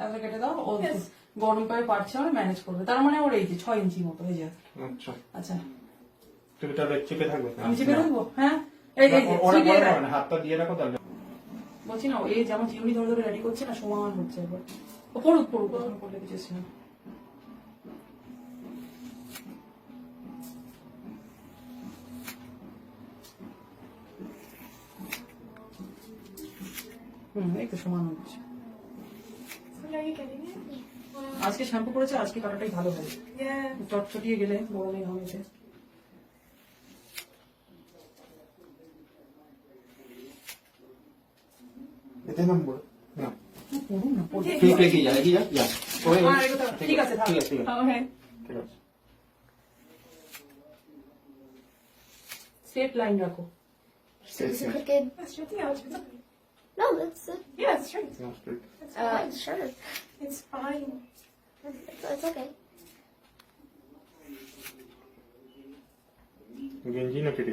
এত কেটে দাও, ও গরম পায়ে পারছে আমরা ম্যানেজ করবে। তার মানে ওর এই যে 6 ইঞ্চি মতো হয়ে যায়। আচ্ছা আচ্ছা তুমি তাহলে চেপে থাকবে। আমি চেপে রাখবো। হ্যাঁ এই যে ওরা বড় হবে না, হাতটা দিয়ে রাখো তাহলে। বলছি না এই যেমন চিমনি ধরে ধরে রেডি করছে না, সমান হচ্ছে এবার। ও পড়ুক পড়ুক, তখন করলে কিছু না। এই তো সমান হচ্ছে। আজকে শ্যাম্পু করেছে, আজকে কাটাটাই ভালো হয়। চটচটিয়ে গেলে গরমে ঘামেছে। এতে নম্বর না পড়ুন না, পড়ুন। ঠিক রেখে যা রেখে যা ঠিক আছে ঠিক আছে ঠিক আছে হ্যাঁ ঠিক আছে। স্ট্রেট লাইন রাখো। Is it crooked? No, it's Yeah, it's straight. sure. It's fine. It's okay. গেঞ্জি না কেটে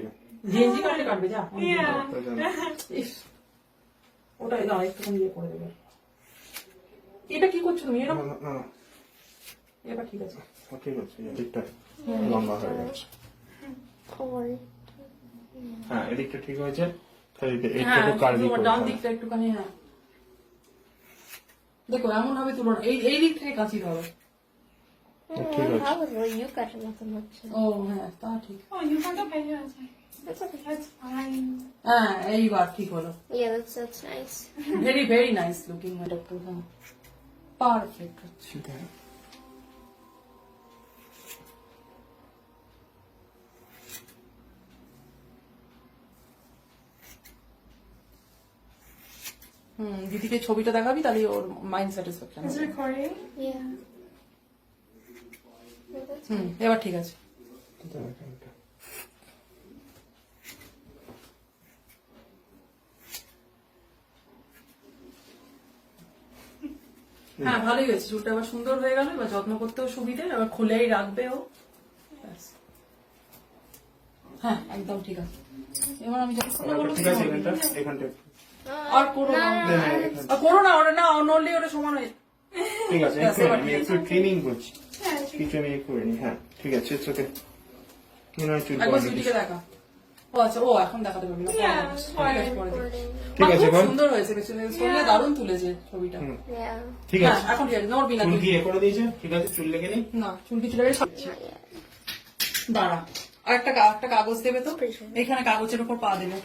গেঞ্জি কাটলে কাটবে যা। Yeah. ইস, ওটাই না একটুখানি ইয়ে করে দেবে। এটা কি করছো তুমি? এরকম এবার ঠিক আছে। ঠিক আছে এদিকটা লম্বা হয়ে গেছে। Or হ্যাঁ এদিকটা ঠিক হয়েছে, তাহলে এইটা হ্যাঁ একটু কার্ভি তোমার করতে ডান হবে। দিকটা একটুখানি। হ্যাঁ দেখো এমন ভাবে তুলো না, এই দিক থেকে কাঁচি ধরো। ঠিক আছে। probably you got nothing much. ও হ্যাঁ তা ঠিক। Oh, you got okay. Yeah, it's fine. That's okay. That's fine. হ্যাঁ এইবার ঠিক হলো। Yeah, that's nice. Very very nice looking এটা একটু। হ্যাঁ পারফেক্ট হচ্ছে। দিদিকে ছবিটা দেখাবি, তাহলে ওর mind satisfaction Is it recording? Yeah. Yeah, that's এবার ঠিক আছে। হ্যাঁ ভালোই হয়েছে, চুলটা আবার সুন্দর হয়ে গেল। এবার যত্ন করতেও সুবিধে, আবার খুলেই রাখবে ও। ব্যাস। হ্যাঁ একদম ঠিক আছে। এবার আমি যখন বলবো ঠিক আছে এখানটা আর করো না, আর করো না, ওটা না নড়লে ওটা সমান হয়ে। ঠিক আছে আমি একটু ট্রেনিং করছি, কিছু আমি করে নি। হ্যাঁ ঠিক আছে ওকে। মনে হয় চুল একবার সুইটিকে দেখা। ও আচ্ছা, ও এখন দেখাতে পারবি না। Yeah, পরে দেখ, পরে দেখ। recording. ঠিক আছে খুব বল। সুন্দর হয়েছে, সোনিয়া দারুণ তুলেছে ছবিটা। Yeah. ঠিক হ্যাঁ আছে এখন ঠিক আছে, নড়বি না চুল তুই। কি এ করে দিয়েছে? ঠিক আছে চুল লেগে নেই। না চুল কিছু লাগে। Not yet. দাঁড়া, আর একটা কাগজ দেবে তো, এখানে কাগজের উপর পা দেবে।